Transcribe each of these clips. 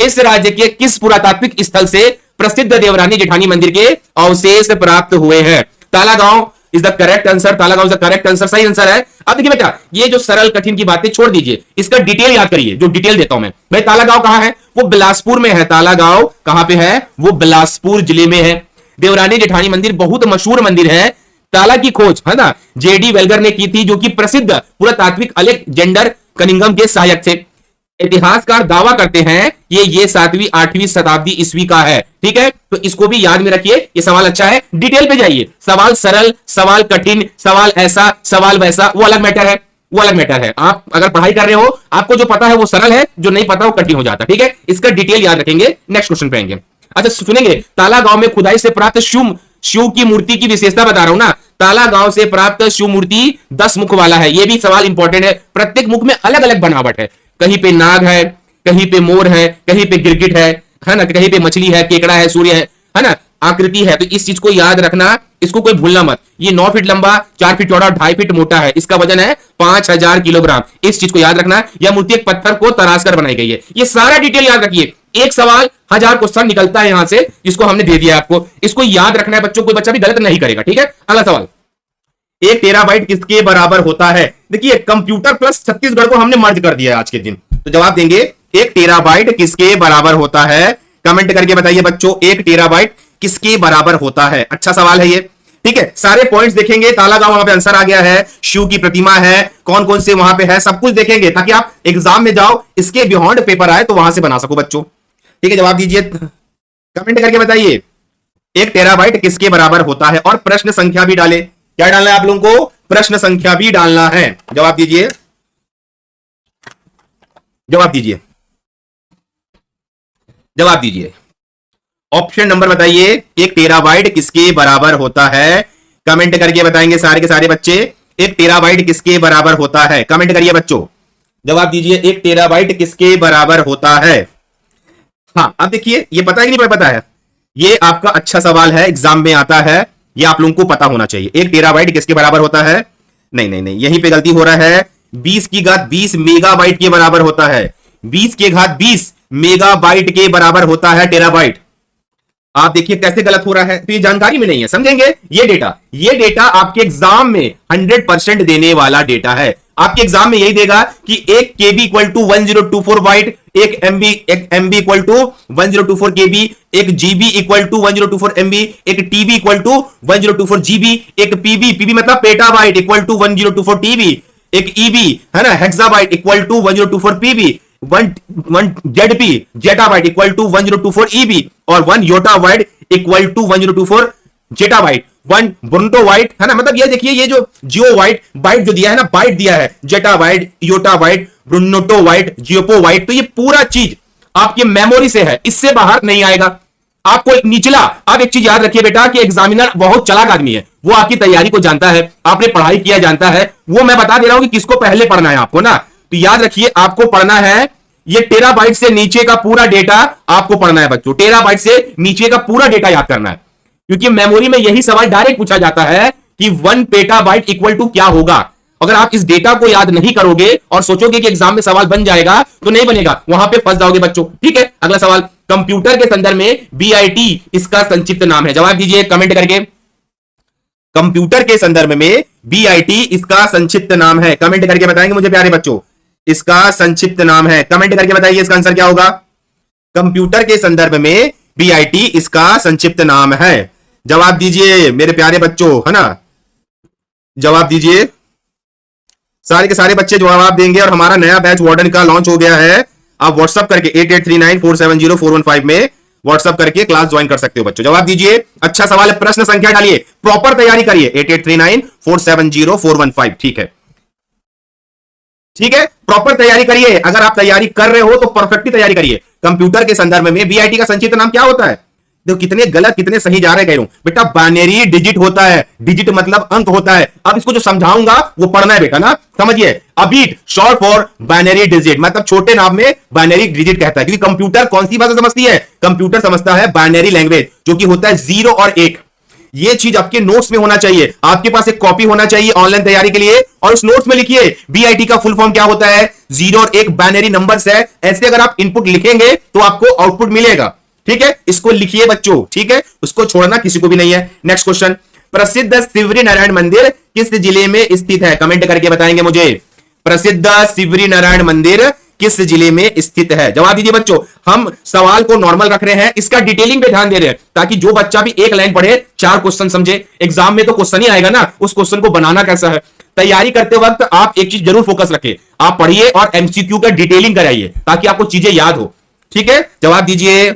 इस राज्य के किस पुरातात्विक स्थल से प्रसिद्ध देवरानी जेठानी मंदिर के अवशेष प्राप्त हुए हैं? Talagaon is the correct answer. Talagaon is the correct answer, सही आंसर है। अब देखिए बेटा, ये जो सरल कठिन की बातें छोड़ दीजिए, इसका डिटेल याद करिए। जो डिटेल देता हूं मैं, भाई तालागांव कहां है? वो बिलासपुर में है। तालागांव कहां पे है? वो बिलासपुर जिले में है। देवरानी जेठानी मंदिर बहुत मशहूर मंदिर है। ताला की खोज है ना जेडी वेल्गर ने की थी, जो कि प्रसिद्ध पुरातात्विक अलेक्जेंडर कनिंघम के सहायक थे। इतिहासकार दावा करते हैं कि ये 7वीं 8वीं शताब्दी ईस्वी का है। ठीक है, तो इसको भी याद में रखिए। ये सवाल अच्छा है, डिटेल पे जाइए। सवाल सरल, सवाल कठिन, सवाल ऐसा, सवाल वैसा, वो अलग मैटर है, वो अलग मैटर है। आप अगर पढ़ाई कर रहे हो, आपको जो पता है वो सरल है, जो नहीं पता वो कठिन हो जाता है। ठीक है, इसका डिटेल याद रखेंगे। नेक्स्ट क्वेश्चन पे आएंगे। अच्छा सुनेंगे, तालागांव में खुदाई से प्राप्त शिव की मूर्ति की विशेषता बता रहा हूं ना। तालागांव से प्राप्त शिव मूर्ति 10 मुख वाला है। ये भी सवाल इंपॉर्टेंट है। प्रत्येक मुख में अलग अलग बनावट है। कहीं पे नाग है, कहीं पे मोर है, कहीं पे गिरगिट है ना, कहीं पे मछली है, केकड़ा है, सूर्य है ना, आकृति है। तो इस चीज को याद रखना, इसको कोई भूलना मत। ये 9 फीट लंबा, 4 फीट चौड़ा और 2.5 फीट मोटा है। इसका वजन है 5000 किलोग्राम। इस चीज को याद रखना। यह मूर्ति एक पत्थर को तराश कर बनाई गई है। ये सारा डिटेल याद रखिए। एक सवाल 1000 क्वेश्चन निकलता है यहां से, जिसको हमने दे दिया आपको। इसको याद रखना है बच्चों, कोई बच्चा भी गलत नहीं करेगा। ठीक है, अगला सवाल, 1 टेराबाइट किसके बराबर होता है? देखिए, कंप्यूटर प्लस छत्तीसगढ़ को हमने मर्ज कर दिया है आज के दिन। तो जवाब देंगे 1 टेराबाइट किसके बराबर होता है? कमेंट करके बताइए बच्चों, 1 टेराबाइट किसके बराबर होता है? अच्छा सवाल है ये। ठीक है, सारे पॉइंट्स देखेंगे। तालागांव वहां पे आंसर आ गया है, शिव की प्रतिमा है, कौन कौन से वहां पे है, सब कुछ देखेंगे, ताकि आप एग्जाम में जाओ, इसके बियॉन्ड पेपर आए तो वहां से बना सको बच्चों। ठीक है, जवाब दीजिए, कमेंट करके बताइए 1 टेराबाइट किसके बराबर होता है। और प्रश्न संख्या भी डाले। क्या डालना है आप लोगों को? प्रश्न संख्या भी डालना है। जवाब दीजिए, जवाब दीजिए, जवाब दीजिए। ऑप्शन नंबर बताइए, 1 टेराबाइट किसके बराबर होता है? कमेंट करके बताएंगे सारे के सारे बच्चे। 1 टेराबाइट किसके बराबर होता है? कमेंट करिए बच्चों, जवाब दीजिए। 1 टेराबाइट किसके बराबर होता है? हाँ, अब देखिए, ये पता है कि नहीं पता है? ये आपका अच्छा सवाल है, एग्जाम में आता है, ये आप लोगों को पता होना चाहिए। 1 टेराबाइट किसके बराबर होता है? नहीं नहीं नहीं, यहीं पे गलती हो रहा है। 20 की घात 20 मेगाबाइट के बराबर होता है। 20 की घात 20 मेगाबाइट के बराबर होता है टेराबाइट। आप देखिए कैसे गलत हो रहा है, तो ये जानकारी में नहीं है, समझेंगे। ये डेटा आपके एग्जाम में 100% देने वाला डेटा है। आपके एग्जाम में यही देगा कि 1 KB equal to 1024 byte, 1 MB equal to 1024 KB, 1 GB equal to 1024 MB, 1 TB equal to 1024 GB, 1 PB मतलब petabyte equal to 1024 TB, 1 EB है ना hexabyte equal to 1024 PB, 1 zettabyte equal to 1024 EB और 1 yottabyte equal to 1024 zettabyte. 1 brontobyte है ना, मतलब ये देखिए, ये जो जियोबाइट बाइट जो दिया है ना, बाइट दिया है, जेटाबाइट, योटाबाइट, ब्रोनोटोबाइट, जियोपोबाइट, तो ये पूरा चीज आपकी मेमोरी से है, इससे बाहर नहीं आएगा। आपको एक निचला, आप एक चीज याद रखिए बेटा कि एग्जामिनर बहुत चालाक आदमी है, वो आपकी तैयारी को जानता है, आपने पढ़ाई किया जानता है। वो मैं बता दे रहा हूं कि किसको पहले पढ़ना है आपको ना, तो याद रखिए आपको पढ़ना है ये टेराबाइट से नीचे का पूरा डेटा आपको पढ़ना है बच्चों। टेराबाइट से नीचे का पूरा डेटा याद करना है, क्योंकि मेमोरी में यही सवाल डायरेक्ट पूछा जाता है कि 1 पेटाबाइट इक्वल टू क्या होगा। अगर आप इस डेटा को याद नहीं करोगे और सोचोगे कि एग्जाम में सवाल बन जाएगा, तो नहीं बनेगा, वहां पे फंस जाओगे बच्चों। ठीक है, अगला सवाल, कंप्यूटर के संदर्भ में बीआईटी इसका संक्षिप्त नाम है। जवाब दीजिए कमेंट करके, कंप्यूटर के संदर्भ में बीआईटी इसका संक्षिप्त नाम है। कमेंट करके बताएंगे मुझे प्यारे बच्चों, इसका संक्षिप्त नाम है। कमेंट करके बताइए इसका आंसर क्या होगा। कंप्यूटर के संदर्भ में बीआईटी इसका संक्षिप्त नाम है। जवाब दीजिए मेरे प्यारे बच्चों, है ना, जवाब दीजिए। सारे के सारे बच्चे जवाब देंगे और हमारा नया बैच वार्डन का लॉन्च हो गया है। आप व्हाट्सएप करके 8839470415 में व्हाट्सएप करके क्लास ज्वाइन कर सकते हो बच्चों। जवाब दीजिए, अच्छा सवाल है, प्रश्न संख्या डालिए, प्रॉपर तैयारी करिए। 8839470415, ठीक है, ठीक है, प्रॉपर तैयारी करिए। अगर आप तैयारी कर रहे हो तो परफेक्टली तैयारी करिए। कंप्यूटर के संदर्भ में बीआईटी का संक्षिप्त नाम क्या होता है? देखो कितने गलत कितने सही जा रहे हैं बेटा, बाइनरी डिजिट होता है। डिजिट मतलब अंक होता है। अब इसको जो समझाऊंगा वो पढ़ना है बेटा ना, समझिए। अबीट शॉर्ट फॉर बाइनरी डिजिट, मतलब छोटे नाम में बाइनरी डिजिट कहता है, क्योंकि कंप्यूटर कौन सी भाषा समझती है? कंप्यूटर समझता है बाइनरी लैंग्वेज, जो कि होता है 0 और 1। ये चीज आपके नोट्स में होना चाहिए। आपके पास एक कॉपी होना चाहिए ऑनलाइन तैयारी के लिए, और उस नोट्स में लिखिए बीआईटी का फुल फॉर्म क्या होता है, 0 और 1 बाइनरी नंबर्स है। ऐसे अगर आप इनपुट लिखेंगे तो आपको आउटपुट मिलेगा। ठीक है, इसको लिखिए बच्चों। ठीक है, उसको छोड़ना किसी को भी नहीं है। नेक्स्ट क्वेश्चन, प्रसिद्ध सिवरी नारायण मंदिर किस जिले में स्थित है? कमेंट करके बताएंगे मुझे। प्रसिद्ध सिवरी नारायण मंदिर किस जिले में स्थित है? जवाब दीजिए बच्चों। हम सवाल को नॉर्मल रख रहे हैं, इसका डिटेलिंग पे ध्यान दे रहे हैं, ताकि जो बच्चा भी एक लाइन पढ़े 4 क्वेश्चन समझे। एग्जाम में तो क्वेश्चन ही आएगा ना, उस क्वेश्चन को बनाना कैसा है। तैयारी करते वक्त आप एक चीज जरूर फोकस रखें, आप पढ़िए और एमसीक्यू का डिटेलिंग कराइए, ताकि आपको चीजें याद हो। ठीक है, जवाब दीजिए।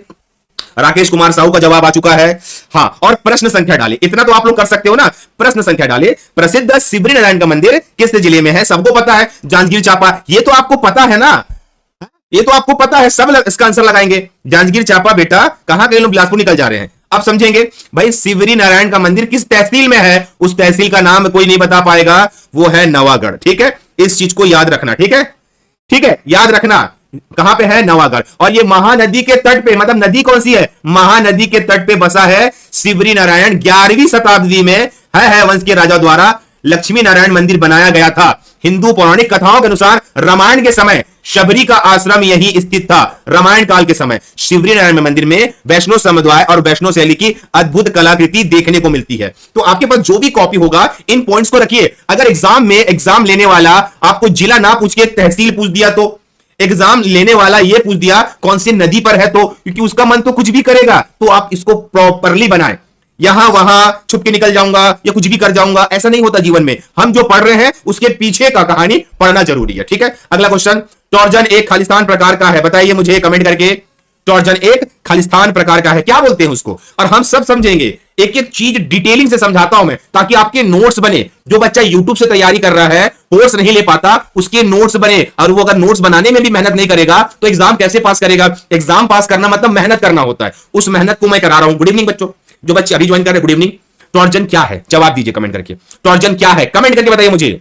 राकेश कुमार साहू का जवाब आ चुका है। हाँ, और प्रश्न संख्या डाले, इतना तो आप लोग कर सकते हो ना। प्रश्न संख्या डाले, प्रसिद्ध सिवरी नारायण का मंदिर किस जिले में है? सबको पता है, जांजगीर चांपा। ये तो आपको पता है ना, ये तो आपको पता है, सब इसका आंसर लगाएंगे। जांजगीर चांपा बेटा, कहां के लोग बिलासपुर निकल जा रहे हैं। अब समझेंगे भाई, सिवरी नारायण का मंदिर किस तहसील में है? उस तहसील का नाम कोई नहीं बता पाएगा, वो है नवागढ़। ठीक है, इस चीज को याद रखना। ठीक है, ठीक है, याद रखना कहां पे है, नवागढ़। और ये महानदी के तट पे, मतलब नदी कौन सी है, महानदी के तट पे बसा है सिवरी नारायण। 11वीं शताब्दी में है वंश के राजा द्वारा लक्ष्मी नारायण मंदिर बनाया गया था। हिंदू पौराणिक कथाओं के अनुसार रामायण के समय शबरी का आश्रम यही स्थित था। रामायण काल के समय शिवरी नारायण मंदिर में वैष्णव समुदाय और वैष्णव शैली की अद्भुत कलाकृति देखने को मिलती है। तो आपके पास जो भी कॉपी होगा, इन पॉइंट्स को रखिए। अगर एग्जाम में एग्जाम लेने वाला आपको जिला ना पूछ के तहसील पूछ दिया, तो एग्जाम लेने वाला ये पूछ दिया कौन सी नदी पर है, तो क्योंकि उसका मन तो कुछ भी करेगा, तो आप इसको प्रॉपरली बनाएं। यहां वहां छुप के निकल जाऊंगा या कुछ भी कर जाऊंगा, ऐसा नहीं होता जीवन में। हम जो पढ़ रहे हैं उसके पीछे का कहानी पढ़ना जरूरी है। ठीक है, अगला क्वेश्चन, टॉर्जन एक खालिस्तान प्रकार का है? बताइए मुझे कमेंट करके। टॉर्जन एक खालिस्तान प्रकार का है, क्या बोलते हैं उसको? और हम सब समझेंगे, एक एक चीज डिटेलिंग से समझाता हूं मैं, ताकि आपके नोट्स बने। जो बच्चा यूट्यूब से तैयारी कर रहा है, कोर्स नहीं ले पाता, उसके नोट्स बने। और वो अगर नोट्स बनाने में भी मेहनत नहीं करेगा तो एग्जाम कैसे पास करेगा? एग्जाम पास करना मतलब मेहनत करना होता है, उस मेहनत को मैं करा रहा हूं। गुड इवनिंग बच्चों, जो बच्चे अभी ज्वाइन कर रहे हैं, गुड इवनिंग। टॉर्जन क्या है? जवाब दीजिए कमेंट करके। टॉर्जन क्या है, कमेंट करके बताइए मुझे।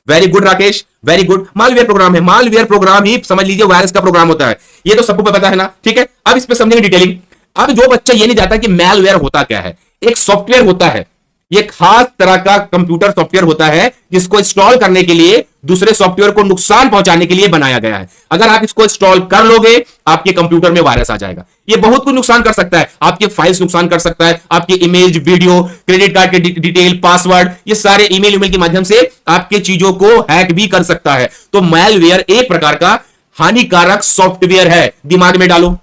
Very good Rakesh, very good. Malware program है, मालवेयर प्रोग्राम ही समझ लीजिए वायरस का प्रोग्राम होता है। ये तो सबको पता है ना। ठीक है, अब इस पे समझेंगे डिटेलिंग। अब जो बच्चा ये नहीं जानता कि मैलवेयर होता क्या है, एक सॉफ्टवेयर होता है, ये खास तरह का कंप्यूटर सॉफ्टवेयर होता है, जिसको इंस्टॉल करने के लिए दूसरे सॉफ्टवेयर को नुकसान पहुंचाने के लिए बनाया गया है। अगर आप इसको इंस्टॉल कर लोगे, आपके कंप्यूटर में वायरस आ जाएगा। ये बहुत कुछ नुकसान कर सकता है, आपके फाइल्स नुकसान कर सकता है, आपके इमेज, वीडियो, क्रेडिट कार्ड के डिटेल, पासवर्ड, ये सारे ईमेल के माध्यम से आपके चीजों को हैक भी कर सकता है। तो मैलवेयर एक प्रकार का हानिकारक सॉफ्टवेयर है, दिमाग में डालो,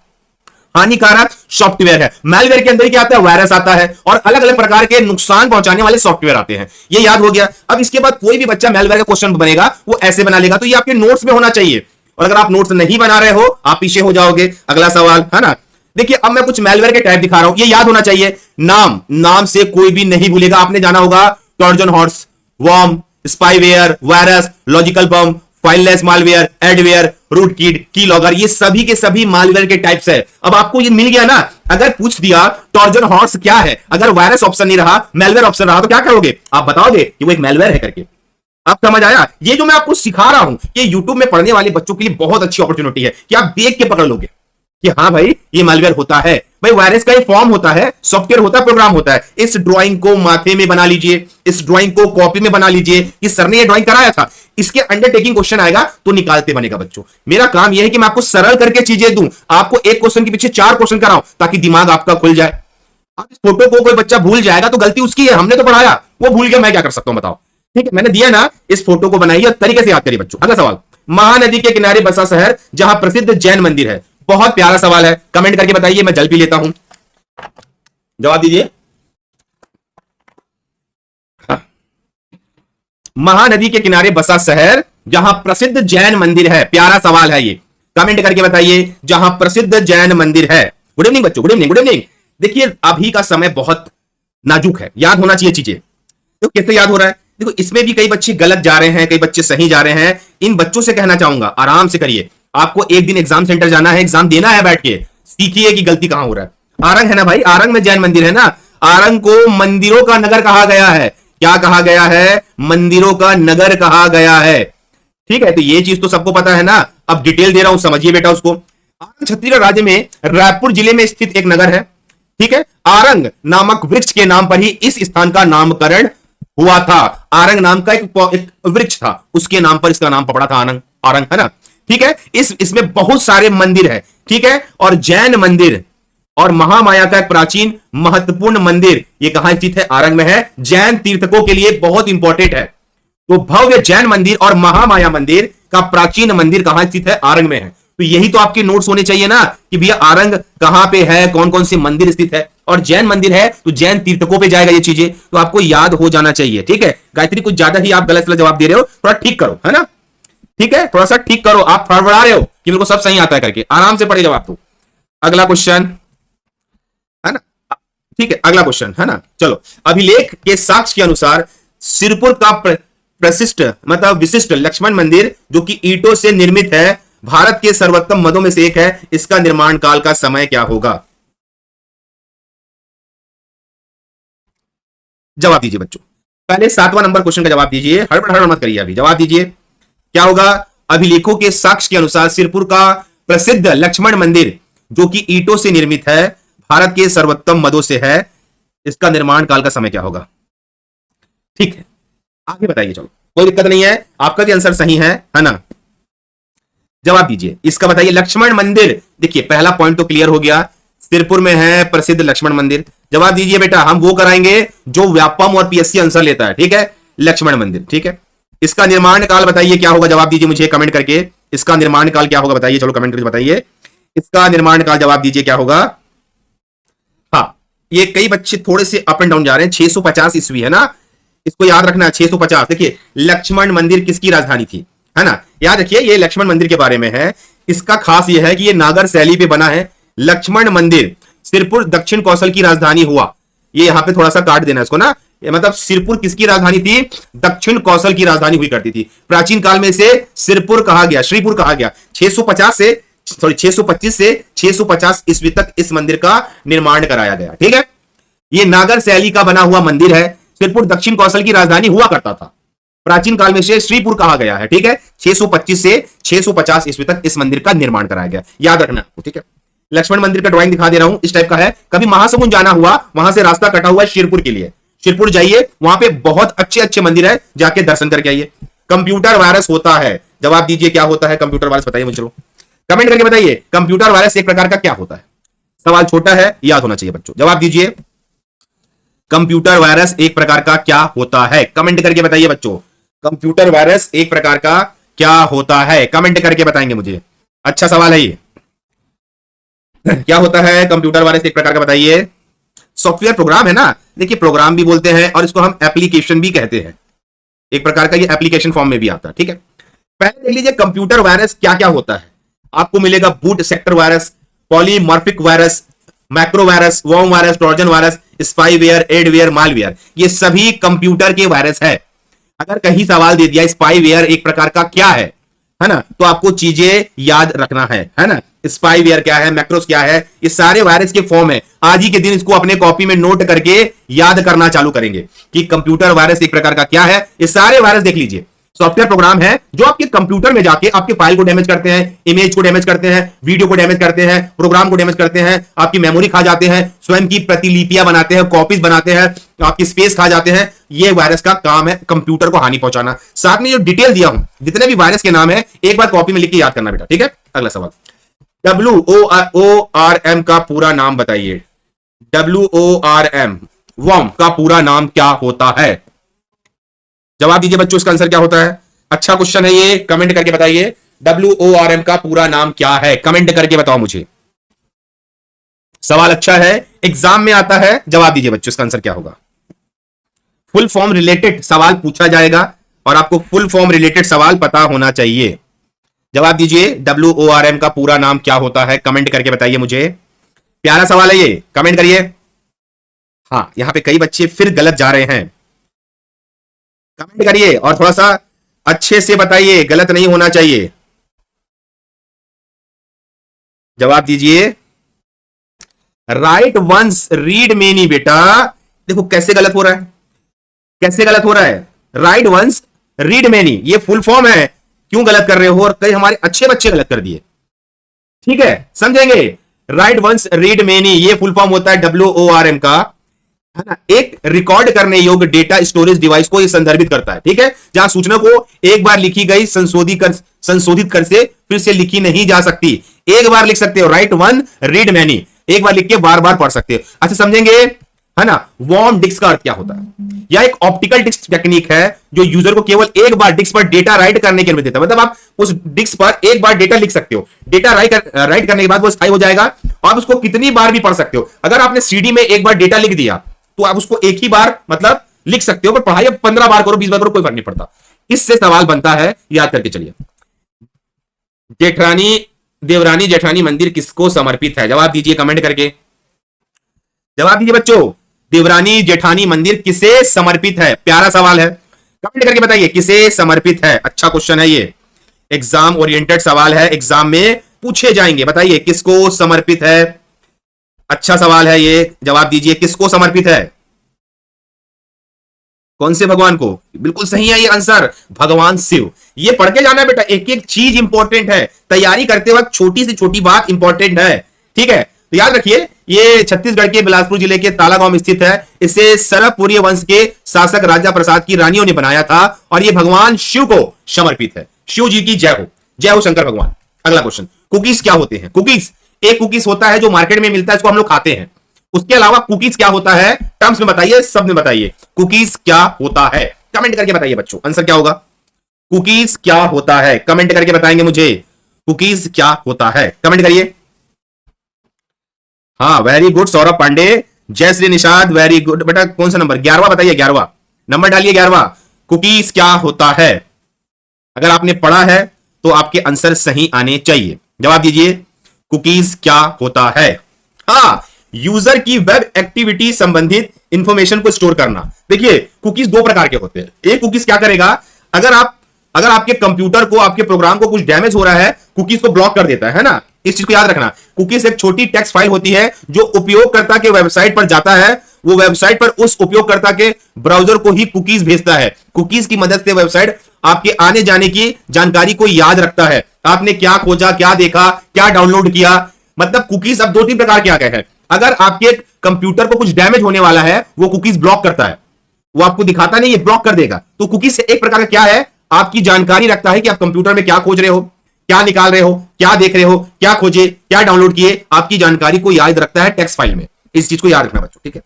हानिकारक सॉफ्टवेयर है। मैलवेयर के अंदर क्या आता है, वायरस आता है, और अलग अलग प्रकार के नुकसान पहुंचाने वाले सॉफ्टवेयर आते हैं। ये याद हो गया। अब इसके बाद कोई भी बच्चा मैलवेयर का क्वेश्चन बनेगा, वो ऐसे बना लेगा। तो ये आपके नोट्स में होना चाहिए, और अगर आप नोट्स नहीं बना रहे हो, आप पीछे हो जाओगे। अगला सवाल है ना, देखिए अब मैं कुछ मैलवेयर के टाइप दिखा रहा हूं, ये याद होना चाहिए। नाम, नाम से कोई भी नहीं भूलेगा। आपने जाना होगा Trojan horse, worm, spyware, virus, logical bomb, fileless malware, adware, rootkit, keylogger, ये सभी के सभी मालवेयर के टाइप्स है। अब आपको ये मिल गया ना। अगर पूछ दिया ट्रोजन हॉर्स क्या है, अगर वायरस ऑप्शन नहीं रहा, मैलवेयर ऑप्शन रहा, तो क्या करोगे? आप बताओगे कि वो एक मैलवेयर है करके। आप समझ आया? ये जो मैं आपको सिखा रहा हूं, ये यूट्यूब में पढ़ने वाले बच्चों के लिए बहुत अच्छी अपॉर्चुनिटी है कि आप देख के पकड़ लोगे कि हाँ भाई ये मैलवेयर होता है। भाई वायरस का एक फॉर्म होता है, सॉफ्टवेयर होता है, प्रोग्राम होता है। इस ड्राइंग को माथे में बना लीजिए, इस ड्राइंग को कॉपी में बना लीजिए कि सर ने ये ड्राइंग कराया था, इसके अंडरटेकिंग क्वेश्चन आएगा तो निकालते बनेगा। बच्चों मेरा काम यह है कि मैं आपको सरल करके चीजें दूं, आपको एक क्वेश्चन के पीछे 4 क्वेश्चन कराऊं, ताकि दिमाग आपका खुल जाए। अब इस फोटो को कोई बच्चा भूल जाएगा तो गलती उसकी है, हमने तो पढ़ाया, वो भूल गया, मैं क्या कर सकता हूं बताओ। ठीक है, मैंने दिया ना, इस फोटो को बनाइए और तरीके से याद करिए बच्चों। अगला सवाल, महानदी के किनारे बसा शहर जहां प्रसिद्ध जैन मंदिर है। बहुत प्यारा सवाल है, कमेंट करके बताइए, मैं जल पी लेता हूं। जवाब दीजिए। महानदी के किनारे बसा शहर जहां प्रसिद्ध जैन मंदिर है। प्यारा सवाल है ये, कमेंट करके बताइए, जहां प्रसिद्ध जैन मंदिर है। गुड इवनिंग बच्चों, गुड इवनिंग, गुड इवनिंग। देखिए अभी का समय बहुत नाजुक है, याद होना चाहिए चीजें। तो कैसे याद हो रहा है? देखो इसमें भी कई बच्चे गलत जा रहे हैं, कई बच्चे सही जा रहे हैं। इन बच्चों से कहना चाहूंगा आराम से करिए। आपको एक दिन एग्जाम सेंटर जाना है, एग्जाम देना है, बैठ के सीखिए कि गलती कहां हो रहा है। आरंग है ना भाई, आरंग में जैन मंदिर है ना। आरंग को मंदिरों का नगर कहा गया है। क्या कहा गया है? मंदिरों का नगर कहा गया है। ठीक है, तो ये चीज तो सबको पता है ना। अब डिटेल दे रहा हूं, समझिए बेटा उसको। आरंग छत्तीसगढ़ राज्य में रायपुर जिले में स्थित एक नगर है। ठीक है, आरंग नामक वृक्ष के नाम पर ही इस स्थान का नामकरण हुआ था। आरंग नाम का एक वृक्ष था, उसके नाम पर इसका नाम पड़ा था आरंग, आरंग, है ना। ठीक है, इसमें बहुत सारे मंदिर है। ठीक है, और जैन मंदिर और महामाया का एक प्राचीन महत्वपूर्ण मंदिर ये कहां स्थित है? आरंग में है। जैन तीर्थकों के लिए बहुत इंपॉर्टेंट है। तो भव्य जैन मंदिर और महामाया मंदिर का प्राचीन मंदिर कहां स्थित है? आरंग में है। तो यही तो आपके नोट्स होने चाहिए ना कि भैया आरंग कहां पे है, कौन कौन से मंदिर स्थित है, और जैन मंदिर है तो जैन तीर्थकों पे जाएगा ये चीजें, तो आपको याद हो जाना चाहिए। ठीक है गायत्री, कुछ ज्यादा ही आप गलत जवाब दे रहे हो, थोड़ा ठीक करो, है ना। ठीक है, थोड़ा सा ठीक करो, आप फड़फड़ा रहे हो कि मेरे को सब सही आता है करके, आराम से पढ़े जवाब तो। अगला क्वेश्चन, है ना। ठीक है, अगला क्वेश्चन, है ना। चलो, अभिलेख के साक्ष्य के अनुसार सिरपुर का प्रशिष्ट मतलब विशिष्ट लक्ष्मण मंदिर जो कि ईंटों से निर्मित है, भारत के सर्वोत्तम मदों में से एक है। इसका निर्माण काल का समय क्या होगा? जवाब दीजिए बच्चों। पहले 7वां नंबर क्वेश्चन का जवाब दीजिए, हड़बड़ मत करिए, अभी जवाब दीजिए क्या होगा। अभिलेखों के साक्ष्य के अनुसार सिरपुर का प्रसिद्ध लक्ष्मण मंदिर जो कि ईंटों से निर्मित है, भारत के सर्वोत्तम मदों से है, इसका निर्माण काल का समय क्या होगा? ठीक है, आगे बताइए। चलो, कोई दिक्कत नहीं है, आपका भी आंसर सही है ना। जवाब दीजिए, इसका बताइए। लक्ष्मण मंदिर, देखिए पहला पॉइंट तो क्लियर हो गया, सिरपुर में है प्रसिद्ध लक्ष्मण मंदिर। जवाब दीजिए बेटा, हम वो कराएंगे जो व्यापम और पीएससी आंसर लेता है। ठीक है, लक्ष्मण मंदिर। ठीक है, इसका निर्माण काल बताइए क्या होगा? जवाब दीजिए मुझे कमेंट करके, इसका निर्माण काल क्या होगा बताइए। चलो कमेंट करके बताइए इसका निर्माण काल, जवाब दीजिए क्या होगा। हाँ, ये कई बच्चे थोड़े से अप एंड डाउन जा रहे हैं। 650 ईस्वी है ना, इसको याद रखना है। 650। देखिए लक्ष्मण मंदिर किसकी राजधानी थी, है ना। याद रखिए, ये लक्ष्मण मंदिर के बारे में है। इसका खास यह है कि ये नागर शैली पे बना है। लक्ष्मण मंदिर सिरपुर दक्षिण कौशल की राजधानी हुआ। ये यहां पे थोड़ा सा काट देना इसको ना, मतलब सिरपुर किसकी राजधानी थी? दक्षिण कौशल की राजधानी हुई करती थी। प्राचीन काल में इसे सिरपुर कहा गया, श्रीपुर कहा गया। 625 से 650 ईस्वी तक इस मंदिर का निर्माण कराया गया। ठीक है, ये नागर शैली का बना हुआ मंदिर है। सिरपुर दक्षिण कौशल की राजधानी हुआ करता था, प्राचीन काल में से श्रीपुर कहा गया है। ठीक है, 625 से 650 ईस्वी तक इस मंदिर का निर्माण कराया गया, याद रखना आपको। ठीक है, लक्ष्मण मंदिर का ड्राइंग दिखा दे रहा हूं, इस टाइप का है। कभी महासमुंद जाना हुआ, वहां से रास्ता कटा हुआ है शिरपुर के लिए, शिरपुर जाइए, वहां पे बहुत अच्छे अच्छे मंदिर है, जाके दर्शन करके आइए। कंप्यूटर वायरस होता है, जवाब दीजिए क्या होता है कंप्यूटर वायरस, बताइए मुझे, कमेंट करके बताइए। कंप्यूटर वायरस एक प्रकार का क्या होता है? सवाल छोटा है, याद होना चाहिए बच्चों, जवाब दीजिए। कंप्यूटर वायरस एक प्रकार का क्या होता है? कमेंट करके बताइए बच्चों, कंप्यूटर वायरस एक प्रकार का क्या होता है? कमेंट करके बताएंगे मुझे। अच्छा सवाल है ये, क्या होता है कंप्यूटर वायरस एक प्रकार का, बताइए। सॉफ्टवेयर प्रोग्राम है ना, देखिए प्रोग्राम भी बोलते हैं और इसको हम एप्लीकेशन भी कहते हैं, एक प्रकार का ये एप्लीकेशन फॉर्म में भी आता है। ठीक है, पहले देख लीजिए कंप्यूटर वायरस क्या क्या होता है। आपको मिलेगा boot sector virus, polymorphic virus, macro virus, worm virus, Trojan virus, spyware, adware, malware, ये सभी कंप्यूटर के वायरस है। अगर कहीं सवाल दे दिया स्पाईवेयर एक प्रकार का क्या है ना, तो आपको चीजें याद रखना है ना। स्पाईवेयर क्या है, मैक्रोस क्या है, ये सारे वायरस के फॉर्म है। आज ही के दिन इसको अपने कॉपी में नोट करके याद करना चालू करेंगे कि कंप्यूटर वायरस एक प्रकार का क्या है। ये सारे वायरस देख लीजिए, सॉफ्टवेयर प्रोग्राम है जो आपके कंप्यूटर में जाके आपके फाइल को डैमेज करते हैं, इमेज को डैमेज करते हैं, वीडियो को डैमेज करते हैं, प्रोग्राम को डैमेज करते हैं, आपकी मेमोरी खा जाते हैं, स्वयं की प्रतिलिपियां बनाते हैं, कॉपीज बनाते हैं, आपकी स्पेस खा जाते हैं। ये वायरस का काम है, कंप्यूटर को हानि पहुंचाना। साथ में जो डिटेल दिया हूं, जितने भी वायरस के नाम है, एक बार कॉपी में लिख के याद करना बेटा। ठीक है, अगला सवाल, WORM का पूरा नाम बताइए। WORM, वॉर्म का पूरा नाम क्या होता है? जवाब दीजिए बच्चों, इसका आंसर क्या होता है? अच्छा क्वेश्चन है ये, कमेंट करके बताइए। WORM का पूरा नाम क्या है? कमेंट करके बताओ मुझे। सवाल अच्छा है, एग्जाम में आता है। जवाब दीजिए बच्चों, इसका आंसर क्या होगा? फुल फॉर्म रिलेटेड सवाल पूछा जाएगा और आपको फुल फॉर्म रिलेटेड सवाल पता होना चाहिए। जवाब दीजिए, WORM का पूरा नाम क्या होता है? कमेंट करके बताइए मुझे। प्यारा सवाल है ये, कमेंट करिए। हाँ, यहां पे कई बच्चे फिर गलत जा रहे हैं, कमेंट करिए और थोड़ा सा अच्छे से बताइए, गलत नहीं होना चाहिए। जवाब दीजिए। राइट वंस रीड मेनी, बेटा देखो कैसे गलत हो रहा है, कैसे गलत हो रहा है। राइट वंस रीड मेनी, ये फुल फॉर्म है, क्यों गलत कर रहे हो? और कई हमारे अच्छे बच्चे गलत कर दिए। ठीक है, समझेंगे। राइट वंस रीड मेनी, ये फुल फॉर्म होता है WORM का, है ना, एक रिकॉर्ड करने योग्य डेटा स्टोरेज डिवाइस को ये संदर्भित करता है। ठीक है, जहां सूचना को एक बार लिखी गई संशोधित कर से फिर से लिखी नहीं जा सकती। एक बार लिख सकते हो, राइट वन रीड मैनी, एक बार लिख के बार बार पढ़ सकते हो। अच्छा समझेंगे, है ना। वार्म डिस्क का अर्थ क्या होता है? यह एक ऑप्टिकल डिस्क टेक्निक है जो यूजर को केवल एक बार डिस्क पर डेटा राइट करने की अनुमति देता है। मतलब आप उस डिस्क पर एक बार डेटा लिख सकते हो, डेटा राइट करने के बाद वो स्थायी हो जाएगा, आप उसको कितनी बार भी पढ़ सकते हो। अगर आपने सीडी में एक बार डेटा लिख दिया तो आप उसको एक ही बार मतलब लिख सकते हो, पर पढ़ाई 15 बार करो, 20 बार करो, कोई फर्क नहीं पड़ता। इससे सवाल बनता है, याद करके चलिए, देवरानी जेठानी मंदिर किसको समर्पित है? जवाब दीजिए कमेंट करके, जवाब दीजिए बच्चों। देवरानी जेठानी मंदिर किसे समर्पित है? प्यारा सवाल है, कमेंट करके बताइए किसे समर्पित है। अच्छा क्वेश्चन है ये, एग्जाम ओरिएंटेड सवाल है, एग्जाम में पूछे जाएंगे। बताइए किसको समर्पित है? अच्छा सवाल है ये, जवाब दीजिए किसको समर्पित है? कौन से भगवान को? बिल्कुल सही है ये आंसर, भगवान शिव। ये पढ़ के जाना है बेटा, एक एक चीज इंपॉर्टेंट है, तैयारी करते वक्त छोटी से छोटी बात इंपॉर्टेंट है। ठीक है, तो याद रखिए, ये छत्तीसगढ़ के बिलासपुर जिले के ताला गांव में स्थित है। इसे सरभपुरी वंश के शासक राजा प्रसाद की रानियों ने बनाया था और ये भगवान शिव को समर्पित है। शिव जी की जय हो शंकर भगवान। अगला क्वेश्चन, कुकीज क्या होते हैं? कुकीज, एक कुकीज होता है जो मार्केट में मिलता है, इसको हम लोग खाते हैं। उसके अलावा कुकीज क्या होता है? टर्म्स में बताइए, सब में बताइए, कुकीज क्या होता है? कमेंट करके बताइए बच्चों, आंसर क्या होगा? कुकीज क्या होता है? कमेंट करके बताएंगे मुझे, कुकीज क्या होता है? कमेंट करिए। हाँ वेरी गुड सौरभ पांडे, जय श्री निषाद, वेरी गुड बेटा। कौन सा नंबर? 11वां बताइए, 11वां नंबर डालिए, 11वां। कुकीज क्या होता है? अगर आपने पढ़ा है तो आपके आंसर सही आने चाहिए। जवाब दीजिए, कुकीज क्या होता है? हाँ, यूजर की वेब एक्टिविटी संबंधित इंफॉर्मेशन को स्टोर करना। देखिए कुकीज दो प्रकार के होते हैं। एक कुकीज क्या करेगा, अगर आपके कंप्यूटर को, आपके प्रोग्राम को कुछ डैमेज हो रहा है, कुकीज को ब्लॉक कर देता है ना। इस चीज को याद रखना। कुकीज एक छोटी टेक्स्ट फाइल होती है जो उपयोगकर्ता के वेबसाइट पर जाता है, वो वेबसाइट पर उस उपयोगकर्ता के ब्राउजर को ही कुकीज भेजता है। कुकीज की मदद से वेबसाइट आपके आने जाने की जानकारी को याद रखता है, आपने क्या खोजा, क्या देखा, क्या डाउनलोड किया। मतलब कुकीज अब 2-3 प्रकार के आ गए हैं। अगर आपके कंप्यूटर को कुछ डैमेज होने वाला है, वो कुकीज ब्लॉक करता है, वो आपको दिखाता नहीं है, ब्लॉक कर देगा। तो कुकीज से एक प्रकार का क्या है, आपकी जानकारी रखता है कि आप कंप्यूटर में क्या खोज रहे हो, क्या निकाल रहे हो, क्या देख रहे हो, क्या खोजे, क्या डाउनलोड किए, आपकी जानकारी को याद रखता है टेक्स्ट फाइल में। इस चीज को याद रखना बच्चों, ठीक है।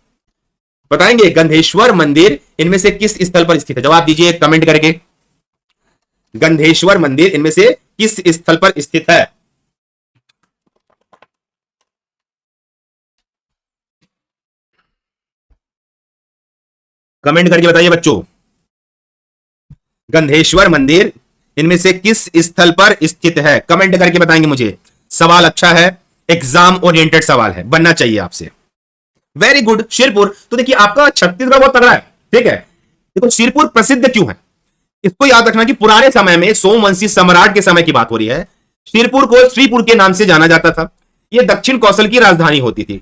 बताएंगे गंधेश्वर मंदिर इनमें से किस स्थल पर स्थित है? जवाब दीजिए कमेंट करके, गंधेश्वर मंदिर इनमें से किस स्थल पर स्थित है? कमेंट करके बताइए बच्चों, गंधेश्वर मंदिर इनमें से किस स्थल पर स्थित है? कमेंट करके बताएंगे मुझे। सवाल अच्छा है, एग्जाम ओरिएंटेड सवाल है, बनना चाहिए आपसे। Very good, Shirpur. तो देखिए आपका छत्तीसगढ़ बहुत तगड़ा है, ठीक है। देखो शिरपुर प्रसिद्ध क्यों है, इसको याद रखना कि पुराने समय में सोमवंशी सम्राट के समय की बात हो रही है। शिरपुर को श्रीपुर के नाम से जाना जाता था। यह दक्षिण कौशल की राजधानी होती थी,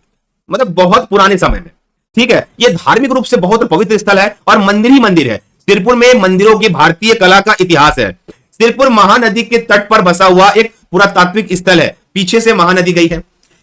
मतलब बहुत पुराने समय में, ठीक है। यह धार्मिक रूप से बहुत पवित्र स्थल है और मंदिर ही मंदिर है। शिरपुर में मंदिरों की भारतीय कला का इतिहास है। शिरपुर महानदी के तट पर बसा हुआ एक पुरातात्विक स्थल है, पीछे से महानदी गई है।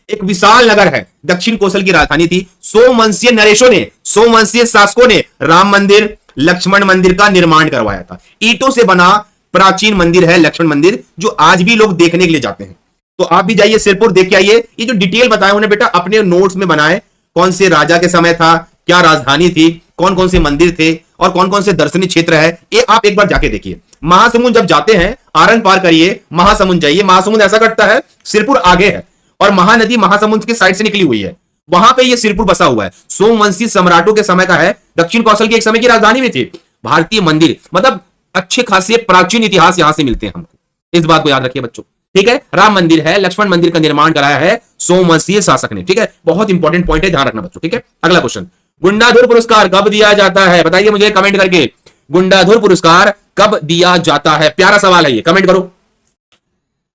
एक विशाल नगर है, दक्षिण कौशल की राजधानी थी। सोमवंशीय नरेशों ने, सोमवंशीय शासकों ने राम मंदिर, लक्ष्मण मंदिर का निर्माण करवाया था। ईंटों से बना प्राचीन मंदिर है लक्ष्मण मंदिर, जो आज भी लोग देखने के लिए जाते हैं। तो आप भी जाइए शिरपुर, देख के आइए। ये जो डिटेल बताए उन्हें बेटा अपने नोट्स में बनाए, कौन से राजा के समय था, क्या राजधानी थी, कौन कौन से मंदिर थे और कौन कौन से दर्शनीय क्षेत्र है, ये आप एक बार जाके देखिए। महासमुंद जब जाते हैं, आरन पार करिए, महासमुंद जाइए। महासमुंद ऐसा कटता है, शिरपुर आगे है और महानदी महासमुंद के साइड से निकली हुई है, वहां पे ये शिरपुर बसा हुआ है। सोमवंशी सम्राटों के समय का है, दक्षिण कौशल की एक समय की राजधानी में थी। भारतीय मंदिर मतलब अच्छे खासे प्राचीन इतिहास यहां से मिलते हैं हमको, इस बात को याद रखिए बच्चों, ठीक है। राम मंदिर है, लक्ष्मण मंदिर का निर्माण कराया है सोमवंशीय शासक ने, ठीक है। बहुत इंपॉर्टेंट पॉइंट है, ध्यान रखना बच्चों, ठीक है। अगला क्वेश्चन, गुंडाधुर पुरस्कार कब दिया जाता है? बताइए मुझे कमेंट करके, गुंडाधुर पुरस्कार कब दिया जाता है? प्यारा सवाल है ये, कमेंट करो,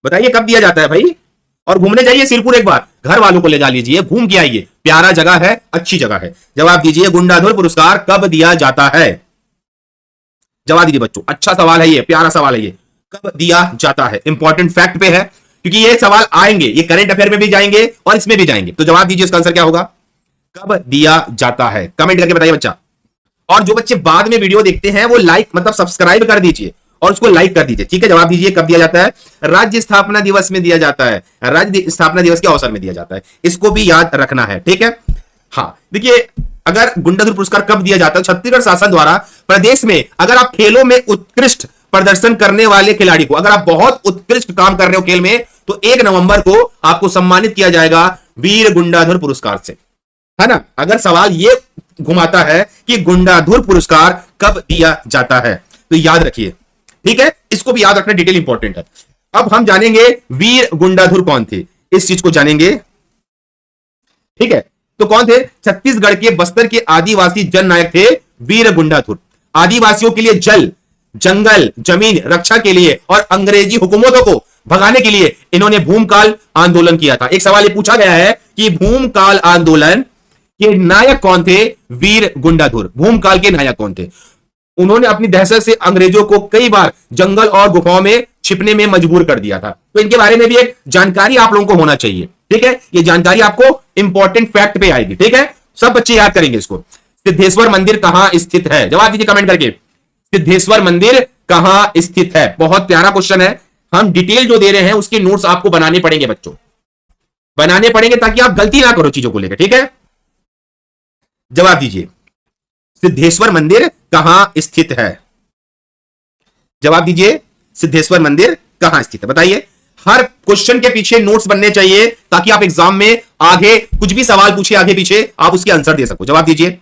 बताइए कब दिया जाता है भाई। और घूमने जाइए शिरपुर, एक बार घर वालों को ले जा लीजिए, घूम के आइए, प्यारा जगह है, अच्छी जगह है। जवाब दीजिए, गुंडाधुर पुरस्कार कब दिया जाता है? जवाब दीजिए बच्चों, अच्छा सवाल है ये, प्यारा सवाल है ये, कब दिया जाता है? इंपॉर्टेंट फैक्ट पे है। क्योंकि ये सवाल आएंगे, ये करंट अफेयर में भी जाएंगे और इसमें भी जाएंगे। तो जवाब दीजिए, इसका आंसर क्या होगा? कब दिया जाता है? कमेंट करके बताइए बच्चा। और जो बच्चे बाद में वीडियो देखते हैं वो लाइक मतलब सब्सक्राइब कर दीजिए और उसको लाइक कर दीजिए, ठीक है। जवाब दीजिए, कब दिया जाता है? राज्य स्थापना दिवस में दिया जाता है, राज्य स्थापना दिवस के अवसर में दिया जाता है। इसको भी याद रखना है, ठीक है। हाँ देखिए, अगर गुंडाधुर पुरस्कार कब दिया जाता है? छत्तीसगढ़ शासन द्वारा प्रदेश में अगर आप खेलों में उत्कृष्ट प्रदर्शन करने वाले खिलाड़ी को, अगर आप बहुत उत्कृष्ट काम कर रहे हो खेल में, तो 1 नवंबर को आपको सम्मानित किया जाएगा वीर गुंडाधुर पुरस्कार से, है ना। अगर सवाल ये घुमाता है कि गुंडाधुर पुरस्कार कब दिया जाता है, तो याद रखिए, ठीक है। इसको भी याद रखना, डिटेल इंपॉर्टेंट है। अब हम जानेंगे वीर गुंडाधुर कौन थे, इस चीज को जानेंगे, ठीक है। तो कौन थे? छत्तीसगढ़ के बस्तर के आदिवासी जननायक थे वीर गुंडाधुर। आदिवासियों के लिए जल, जंगल, जमीन रक्षा के लिए और अंग्रेजी हुकूमतों को भगाने के लिए इन्होंने भूमकाल आंदोलन किया था। एक सवाल ये पूछा गया है कि भूमकाल आंदोलन के नायक कौन थे? वीर गुंडाधुर भूमकाल के नायक कौन थे? उन्होंने अपनी दहशत से अंग्रेजों को कई बार जंगल और गुफाओं में छिपने में मजबूर कर दिया था। तो इनके बारे में भी एक जानकारी आप लोगों को होना चाहिए, ठीक है। ये जानकारी आपको इंपॉर्टेंट फैक्ट पे आएगी, ठीक है। सब बच्चे याद करेंगे इसको। सिद्धेश्वर मंदिर कहां स्थित है? जवाब दीजिए कमेंट करके। सिद्धेश्वर मंदिर कहां स्थित है? बहुत प्यारा क्वेश्चन है। हम डिटेल जो दे रहे हैं उसके नोट्स आपको बनाने पड़ेंगे बच्चों, बनाने पड़ेंगे ताकि आप गलती ना करो चीजों को लेकर, ठीक है। जवाब दीजिए, सिद्धेश्वर मंदिर कहां स्थित है? जवाब दीजिए, सिद्धेश्वर मंदिर कहां स्थित है? बताइए। हर क्वेश्चन के पीछे नोट्स बनने चाहिए ताकि आप एग्जाम में आगे कुछ भी सवाल पूछे आगे पीछे आप उसके आंसर दे सको। जवाब दीजिए।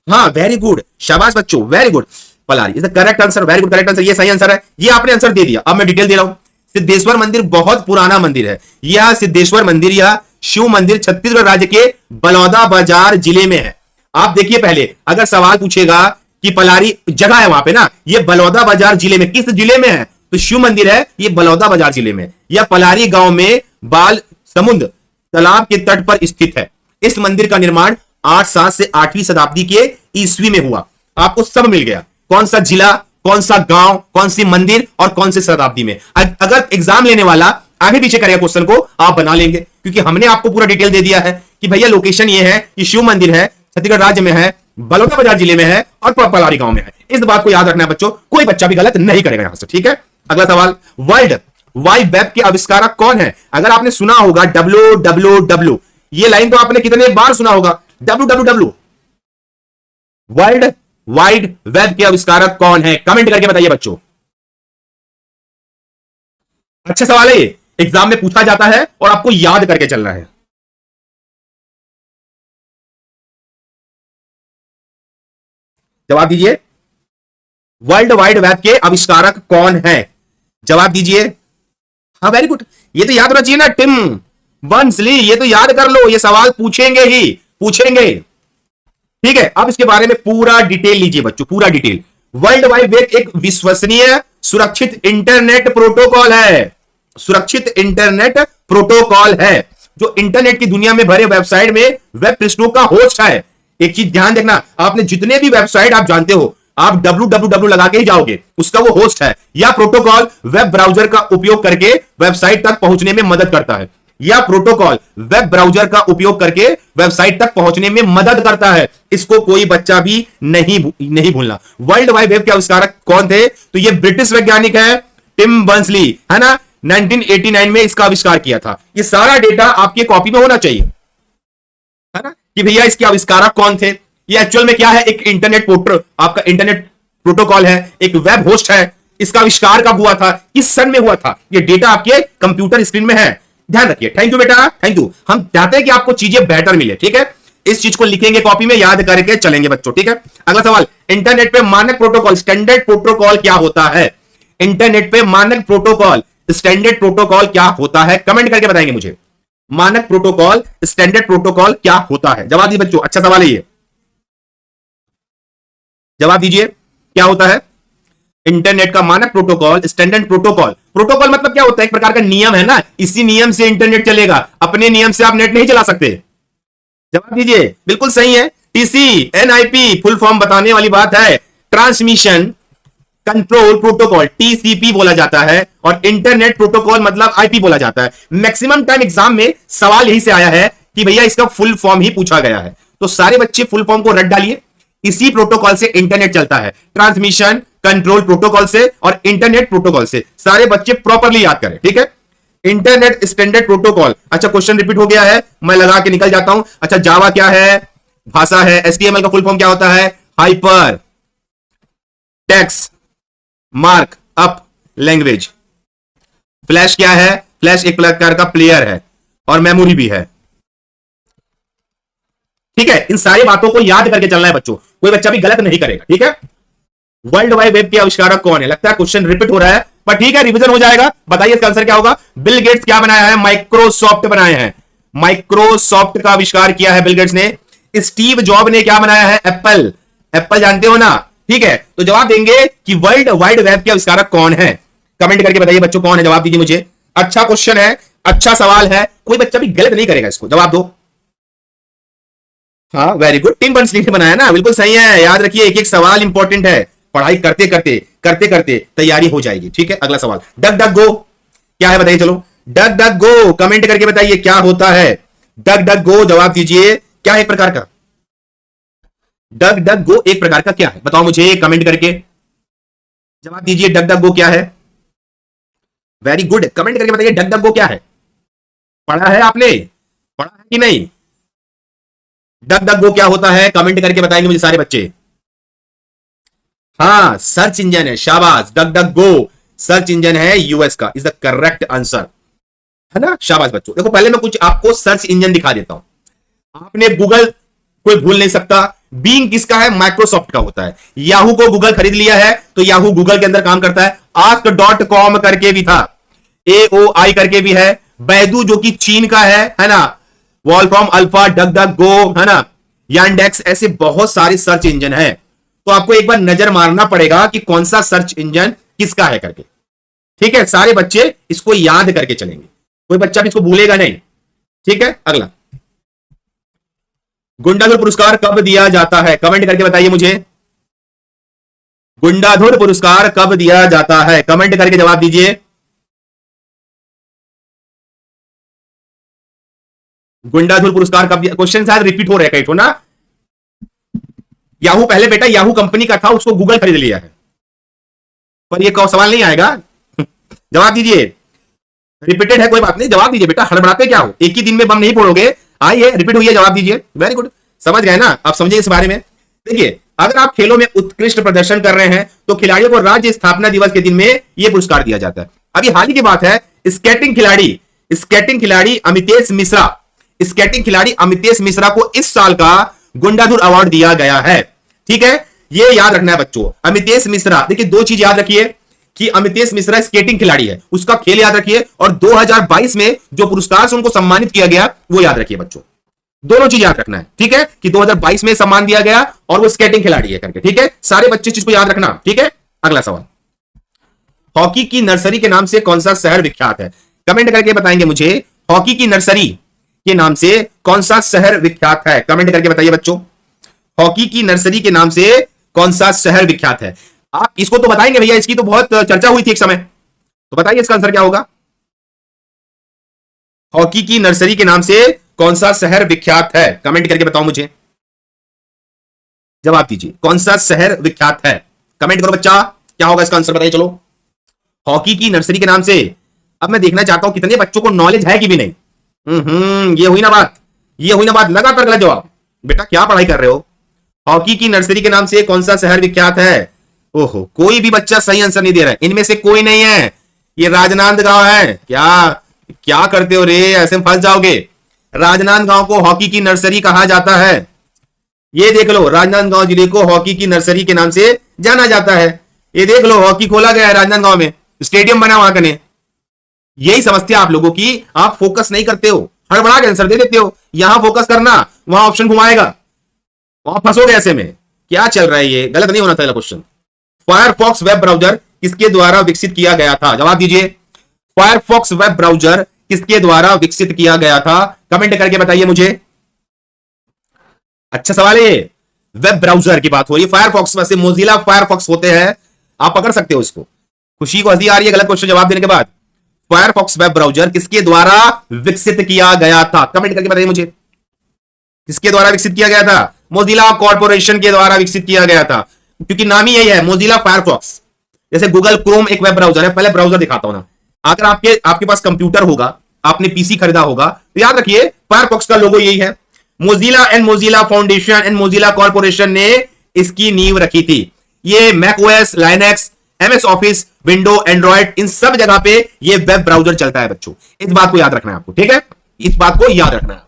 हाँ वेरी गुड, शाबाश बच्चों, very good. Palari is the correct answer, very good, correct answer, ये सही आंसर है। ये आपने आंसर दे दिया। अब मैं डिटेल दे रहा हूं। सिद्धेश्वर मंदिर बहुत पुराना मंदिर है। यह सिद्धेश्वर मंदिर या शिव मंदिर छत्तीसगढ़ राज्य के बलौदाबाजार जिले में है। आप देखिए, पहले अगर सवाल पूछेगा कि पलारी जगह है वहां पे ना, ये बलौदाबाजार जिले में, किस जिले में है? तो शिव मंदिर है ये बलौदाबाजार जिले में, यह पलारी गांव में बाल समुद्र तालाब के तट पर स्थित है। इस मंदिर का निर्माण 8 से 8वीं शताब्दी के ईस्वी में हुआ। आपको सब मिल गया, कौन सा जिला, कौन सा गांव, कौन सी मंदिर और कौन सी शताब्दी में। अगर एग्जाम लेने वाला आगे पीछे करेगा क्वेश्चन को, आप बना लेंगे, क्योंकि हमने आपको पूरा डिटेल दे दिया है कि भैया लोकेशन ये है, ये शिव मंदिर है, छत्तीसगढ़ राज्य में है, बलौदाबाजार जिले में है और पलारी गांव में है। इस बात को याद रखना है बच्चों, कोई बच्चा भी गलत नहीं करेगा यहां से, ठीक है। अगला सवाल, वर्ल्ड वाइड वेब के आविष्कारक कौन है? अगर आपने सुना होगा www, ये लाइन तो आपने कितने बार सुना होगा, www, वर्ल्ड वाइड वेब के आविष्कारक कौन है? कमेंट करके बताइए बच्चों। अच्छा सवाल है ये, एग्जाम में पूछा जाता है और आपको याद करके चलना है। जवाब दीजिए, वर्ल्ड वाइड वेब के आविष्कारक कौन है? जवाब दीजिए। हाँ वेरी गुड, ये तो याद होना चाहिए ना, टिम बर्नर्स-ली, ये तो याद कर लो, ये सवाल पूछेंगे ही पूछेंगे, ठीक है। अब इसके बारे में पूरा डिटेल लीजिए बच्चों, पूरा डिटेल। वर्ल्ड वाइड वेब एक विश्वसनीय सुरक्षित इंटरनेट प्रोटोकॉल है, सुरक्षित इंटरनेट प्रोटोकॉल है, जो इंटरनेट की दुनिया में भरे वेबसाइट में वेब पृष्ठों का होस्ट है। एक चीज ध्यान देखना, आपने जितने भी वेबसाइट आप जानते हो, आप www लगा के ही जाओगे, उसका वो होस्ट है। या प्रोटोकॉल वेब ब्राउजर का उपयोग करके वेबसाइट तक पहुंचने में मदद करता है, या प्रोटोकॉल वेब ब्राउजर का उपयोग करके वेबसाइट तक पहुंचने में मदद करता है। इसको कोई बच्चा भी नहीं भूलना। वर्ल्ड वाइड वेब के आविष्कारक कौन थे? तो ये ब्रिटिश वैज्ञानिक है टिम बर्नर्स-ली, है ना। 1989 में इसका आविष्कार किया था। ये सारा डेटा आपके कॉपी में होना चाहिए, है ना, कि भैया इसके आविष्कारक कौन थे। ये एक्चुअल में क्या है, एक इंटरनेट पोर्टल, आपका इंटरनेट प्रोटोकॉल है, एक वेब होस्ट है। इसका आविष्कार कब हुआ था, किस सन में हुआ था, ये डेटा आपके कंप्यूटर स्क्रीन में है। ध्यान रखिए। थैंक यू बेटा, थैंक यू। हम चाहते हैं कि आपको चीजें बेहतर मिले, ठीक है। इस चीज को लिखेंगे कॉपी में, याद करके चलेंगे बच्चों, ठीक है। अगला सवाल, इंटरनेट पे मानक प्रोटोकॉल स्टैंडर्ड प्रोटोकॉल क्या होता है? इंटरनेट पे मानक प्रोटोकॉल स्टैंडर्ड प्रोटोकॉल क्या होता है? कमेंट करके बताएंगे मुझे, मानक प्रोटोकॉल स्टैंडर्ड प्रोटोकॉल क्या होता है? जवाब दीजिए बच्चों, अच्छा सवाल है ये, जवाब दीजिए क्या होता है इंटरनेट का मानक प्रोटोकॉल स्टैंडर्ड प्रोटोकॉल? प्रोटोकॉल मतलब क्या होता है, एक प्रकार का नियम है ना, इसी नियम से इंटरनेट चलेगा, अपने नियम से आप नेट नहीं चला सकते। जवाब दीजिए, बिल्कुल सही है। टीसी एनआईपी फुल फॉर्म बताने वाली बात है, ट्रांसमिशन कंट्रोल प्रोटोकॉल टीसीपी बोला जाता है, और इंटरनेट प्रोटोकॉल मतलब आईपी बोला जाता है। मैक्सिमम टाइम एग्जाम में सवाल यही से आया है कि भैया इसका फुल फॉर्म ही पूछा गया है, तो सारे बच्चे फुल फॉर्म को रट डालिए। इसी प्रोटोकॉल से इंटरनेट चलता है, ट्रांसमिशन कंट्रोल प्रोटोकॉल से और इंटरनेट प्रोटोकॉल से। सारे बच्चे प्रॉपरली याद करें, ठीक है। इंटरनेट स्टैंडर्ड प्रोटोकॉल, अच्छा क्वेश्चन रिपीट हो गया है, मैं लगा के निकल जाता हूं। अच्छा जावा क्या है? भाषा है। एचटीएमएल का फुल फॉर्म क्या होता है? Hyper text mark up language. Flash क्या है? फ्लैश एक प्रकार का प्लेयर है और मेमोरी भी है, ठीक है। इन सारी बातों को याद करके चलना है बच्चों, कोई बच्चा भी गलत नहीं करेगा, ठीक है। वर्ल्ड वाइड वेब के आविष्कारक कौन है? लगता है क्वेश्चन रिपीट हो रहा है, पर ठीक है, रिवीजन हो जाएगा। बताइए इसका आंसर क्या होगा? बिल गेट्स क्या बनाया है? माइक्रोसॉफ्ट बनाए हैं। माइक्रोसॉफ्ट का आविष्कार किया है बिल गेट्स ने। स्टीव जॉब ने क्या बनाया है? एप्पल। एप्पल जानते हो ना, ठीक है। तो जवाब देंगे कि वर्ल्ड वाइड वेब के आविष्कारक कौन है? कमेंट करके बताइए बच्चों कौन है, जवाब दीजिए मुझे। अच्छा क्वेश्चन है, अच्छा सवाल है, कोई बच्चा भी गलत नहीं करेगा, इसको जवाब दो। हाँ वेरी गुड, टीम बर्नर्स-ली ने बनाया ना, बिल्कुल सही है। याद रखिए एक एक सवाल इंपॉर्टेंट है, पढ़ाई करते करते तैयारी हो जाएगी, ठीक है। अगला सवाल, डक डक गो क्या है बताइए, चलो। डक डक गो कमेंट करके बताइए क्या होता है। डक डक गो जवाब दीजिए, क्या है एक प्रकार का? डक डक गो एक प्रकार का क्या है बताओ मुझे, कमेंट करके जवाब दीजिए। डक डक गो क्या है? वेरी गुड, कमेंट करके बताइए डक डक गो क्या है। पढ़ा है आपने? पढ़ा है कि नहीं? डक डक गो क्या होता है, कमेंट करके बताएंगे मुझे सारे बच्चे। हाँ सर्च इंजन है, शाबाश। Duck duck go search engine है यूएस का, इज द करेक्ट आंसर, है ना। शाबाश बच्चों। देखो पहले मैं कुछ आपको सर्च इंजन दिखा देता हूं। आपने गूगल कोई भूल नहीं सकता। बीइंग किसका है? माइक्रोसॉफ्ट का होता है। याहू को गूगल खरीद लिया है, तो याहू गूगल के अंदर काम करता है। ask.com करके भी था, AOI करके भी है। बैदू जो कि चीन का है ना। वॉलफ्रॉम अल्फा, डक डक गो, है ना। यांडेक्स, ऐसे बहुत सारे सर्च इंजन है। तो आपको एक बार नजर मारना पड़ेगा कि कौन सा सर्च इंजन किसका है करके, ठीक है। सारे बच्चे इसको याद करके चलेंगे, कोई बच्चा भी इसको भूलेगा नहीं, ठीक है। अगला, गुंडाधुर पुरस्कार कब दिया जाता है? कमेंट करके बताइए मुझे। गुंडाधुर पुरस्कार कब दिया जाता है? कमेंट करके जवाब दीजिए। गुंडाधुर पुरस्कार कब दिया? क्वेश्चन शायद रिपीट हो रहा है कहीं तो ना। याहू पहले बेटा याहू कंपनी का था, उसको गूगल खरीद लिया है, पर ये सवाल नहीं आएगा। जवाब दीजिए। रिपीटेड है, कोई बात नहीं, जवाब दीजिए बेटा, हड़बड़ाते क्या हो, एक ही दिन में बम नहीं फोड़ोगे। आइए रिपीट हुई है, जवाब दीजिए। वेरी गुड, समझ गए ना, आप समझिए इस बारे में। देखिए अगर आप खेलों में उत्कृष्ट प्रदर्शन कर रहे हैं तो खिलाड़ियों को राज्य स्थापना दिवस के दिन में यह पुरस्कार दिया जाता है। अभी हाल ही की बात है, स्केटिंग खिलाड़ी अमितेश मिश्रा, स्केटिंग खिलाड़ी अमितेश मिश्रा को इस साल का गुंडाधुर अवार्ड दिया गया है, ठीक है। ये याद रखना है बच्चों, अमितेश मिश्रा। देखिए दो चीज याद रखिए कि अमितेश मिश्रा स्केटिंग खिलाड़ी है, उसका खेल याद रखिए, और 2022 में जो पुरस्कार से उनको सम्मानित किया गया वो याद रखिए बच्चों। दोनों चीज याद रखना है, ठीक है, कि 2022 में सम्मान दिया गया और वो स्केटिंग खिलाड़ी है करके, ठीक है। सारे बच्चे चीज को याद रखना, ठीक है। अगला सवाल, हॉकी की नर्सरी के नाम से कौन सा शहर विख्यात है? कमेंट करके बताएंगे मुझे, हॉकी की नर्सरी के नाम से कौन सा शहर विख्यात है? कमेंट करके बताइए बच्चों, हॉकी की नर्सरी के नाम से कौन सा शहर विख्यात है? आप इसको तो बताएंगे भैया, इसकी तो बहुत चर्चा हुई थी एक समय, तो बताइए इसका आंसर क्या होगा। हॉकी की नर्सरी के नाम से कौन सा शहर विख्यात है? कमेंट करके बताओ मुझे, जवाब दीजिए, कौन सा शहर विख्यात है? कमेंट करो बच्चा, क्या होगा इसका आंसर बताइए। चलो, हॉकी की नर्सरी के नाम से। अब मैं देखना चाहता हूं कितने बच्चों को नॉलेज है कि भी नहीं। ये हुई ना बात, ये हुई ना बात, लगातार गलत जवाब। बेटा क्या पढ़ाई कर रहे हो? हॉकी की नर्सरी के नाम से कौन सा शहर विख्यात है? ओहो, कोई भी बच्चा सही आंसर नहीं दे रहा है, इनमें से कोई नहीं है। ये राजनांदगांव है। क्या करते हो रे, ऐसे में फंस जाओगे। राजनांदगांव को हॉकी की नर्सरी कहा जाता है। ये देख लो, राजनांदगांव जिले को हॉकी की नर्सरी के नाम से जाना जाता है। ये देख लो, हॉकी खोला गया है राजनांदगांव में, स्टेडियम बना वहां कने। यही समस्या आप लोगों की, आप फोकस नहीं करते हो, हड़बड़ा के आंसर दे देते हो। यहां फोकस करना, वहां ऑप्शन घुमाएगा, वहां फंसोगे ऐसे में। क्या चल रहा है, ये गलत नहीं होना चाहिए क्वेश्चन। फायरफॉक्स वेब ब्राउजर किसके द्वारा विकसित किया गया था? जवाब दीजिए, फायरफॉक्स वेब ब्राउजर किसके द्वारा विकसित किया गया था? कमेंट करके बताइए मुझे। अच्छा सवाल है ये, वेब ब्राउजर की बात हो रही है। फायरफॉक्स, वैसे मोजिला फायरफॉक्स होते हैं, आप पकड़ सकते हो इसको। खुशी को हंसी आ रही है गलत क्वेश्चन जवाब देने के बाद। फायरफॉक्स वेब ब्राउजर किसके द्वारा विकसित किया गया था? कमेंट करके बताइए मुझे, किसके द्वारा विकसित किया गया था? मोजिला कॉर्पोरेशन के द्वारा विकसित किया गया था, क्योंकि नाम ही यही है, मोजिला फायरफॉक्स। जैसे गूगल क्रोम एक वेब ब्राउजर है, पहले ब्राउजर दिखाता हूं ना। अगर आपके पास कंप्यूटर होगा, आपने पीसी खरीदा होगा, तो याद रखिए फायरफॉक्स का लोगो यही है। Mozilla and Mozilla Foundation and Mozilla Corporation ने इसकी नींव रखी थी। ये Mac OS, Linux, MS Office, window, Android, इन सब जगह पे ये वेब ब्राउजर चलता है बच्चों। इस बात को याद रखना है आपको, ठीक है, इस बात को याद रखना है।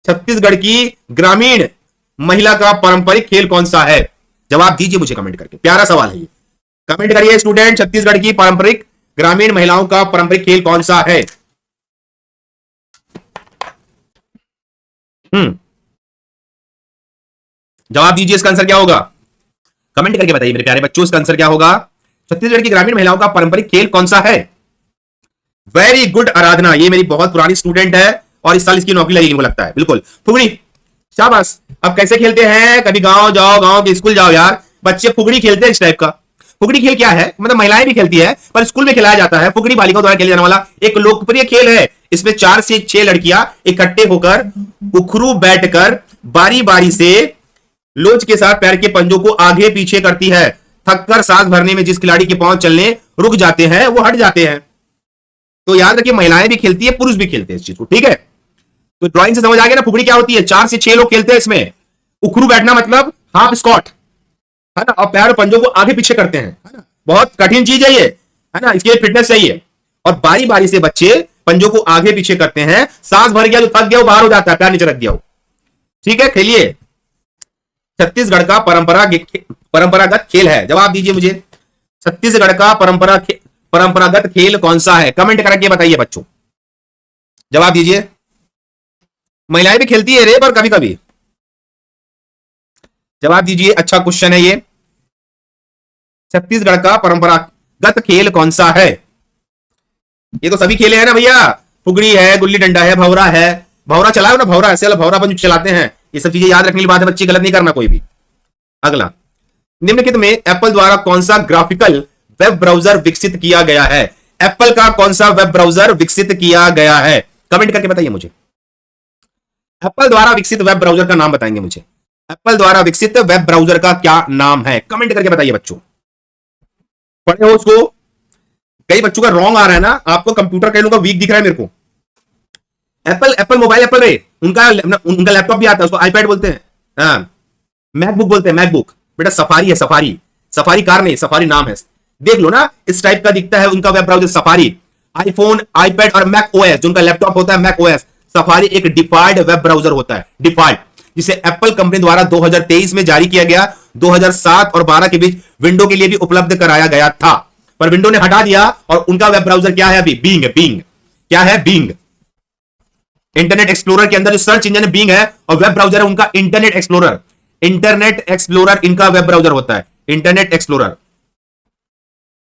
छत्तीसगढ़ की ग्रामीण महिला का पारंपरिक खेल कौन सा है? जवाब दीजिए मुझे कमेंट करके, प्यारा सवाल है ये। कमेंट करिए स्टूडेंट, छत्तीसगढ़ की पारंपरिक ग्रामीण महिलाओं का पारंपरिक खेल कौन सा है? जवाब दीजिए, इसका आंसर क्या होगा? कमेंट करके बताइए मेरे प्यारे बच्चों, इसका आंसर क्या होगा? छत्तीसगढ़ की ग्रामीण महिलाओं का पारंपरिक खेल कौन सा है? वेरी गुड आराधना, ये मेरी बहुत पुरानी स्टूडेंट है और इस साल इसकी नौकरी लगेगी मुझे लगता है। बिल्कुल फुगड़ी, शाबाश। अब कैसे खेलते हैं? कभी गांव जाओ, गांव के स्कूल जाओ यार, बच्चे फुगड़ी खेलते हैं इस टाइप का। फुगड़ी खेल क्या है? मतलब महिलाएं भी खेलती है पर स्कूल में खिलाया जाता है। फुगड़ी बालिकाओं द्वारा खेले जाने वाला एक लोकप्रिय खेल है। इसमें 4 से 6 लड़कियां इकट्ठे होकर उखरू बैठकर बारी बारी से लोच के साथ पैर के पंजों को आगे पीछे करती है। थककर सांस भरने में जिस खिलाड़ी के पांव चलने रुक जाते हैं वो हट जाते हैं। तो याद रखिए, महिलाएं भी खेलती है, पुरुष भी खेलते हैं इस चीज को, ठीक है। तो ड्राइंग से समझ आ गया ना फुगड़ी क्या होती है? 4 से 6 लोग खेलते हैं इसमें। उखरू बैठना मतलब हाफ स्क्वाट, है ना, और पैर पंजों को आगे पीछे करते हैं, है ना। बहुत कठिन चीज है ये, है ना, इसके लिए फिटनेस चाहिए। और बारी बारी से बच्चे पंजों को आगे पीछे करते हैं। सांस भर गया, जो थक गया वो बाहर हो जाता है, पैर नीचे रख दिया हो, ठीक है। खेलिए। छत्तीसगढ़ का परंपरागत खेल है। जवाब दीजिए मुझे, छत्तीसगढ़ का परंपरागत खेल कौन सा है? कमेंट करके बताइए बच्चों, जवाब दीजिए। महिलाएं भी खेलती है रे पर कभी कभी। जवाब दीजिए, अच्छा क्वेश्चन है ये। छत्तीसगढ़ का परंपरागत खेल कौन सा है? ये तो सभी खेले हैं ना भैया, फुगड़ी है, गुल्ली डंडा है, भौरा है। भौरा चलाओ ना, भौरा ऐसे वाला भौरा अपन चलाते हैं। ये सब चीजें याद रखने की बात है बच्चे, गलत नहीं करना कोई भी। अगला, निम्नलिखित में एप्पल द्वारा कौन सा ग्राफिकल वेब ब्राउजर विकसित किया गया है? एप्पल का कौन सा वेब ब्राउजर विकसित किया गया है? कमेंट करके बताइए मुझे। एप्पल द्वारा विकसित वेब ब्राउजर का नाम बताएंगे मुझे। एप्पल द्वारा विकसित वेब ब्राउजर का क्या नाम है? कमेंट करके बताइए बच्चों, पढ़े हो उसको? कई बच्चों का रॉन्ग आ रहा है ना, आपको कंप्यूटर कई लोगों का वीक दिख रहा है मेरे को। एप्पल मोबाइल एप्पल रे, उनका लैपटॉप भी आता है, उसको आईपैड बोलते हैं, हाँ, मैकबुक बोलते हैं, मैकबुक। बेटा सफारी है, सफारी, सफारी कार नहीं, सफारी नाम है। देख लो ना, इस टाइप का दिखता है उनका web browser safari. IPhone, iPad और मैक ओएस, जो उनका लैपटॉप होता है मैक ओएस, सफारी एक डिफॉल्ट वेब ब्राउजर होता है, डिफॉल्ट, जिसे एप्पल कंपनी द्वारा 2023 में जारी किया गया। 2007 और 12 के बीच विंडो के लिए भी उपलब्ध कराया गया था, पर विंडो ने हटा दिया और उनका वेब ब्राउजर क्या है अभी? बिंग। बिंग क्या है? बिंग। इंटरनेट एक्सप्लोरर के अंदर जो सर्च इंजन है बिंग है, और वेब ब्राउजर है उनका इंटरनेट एक्सप्लोरर। इंटरनेट एक्सप्लोरर इनका वेब ब्राउजर होता है, इंटरनेट एक्सप्लोरर,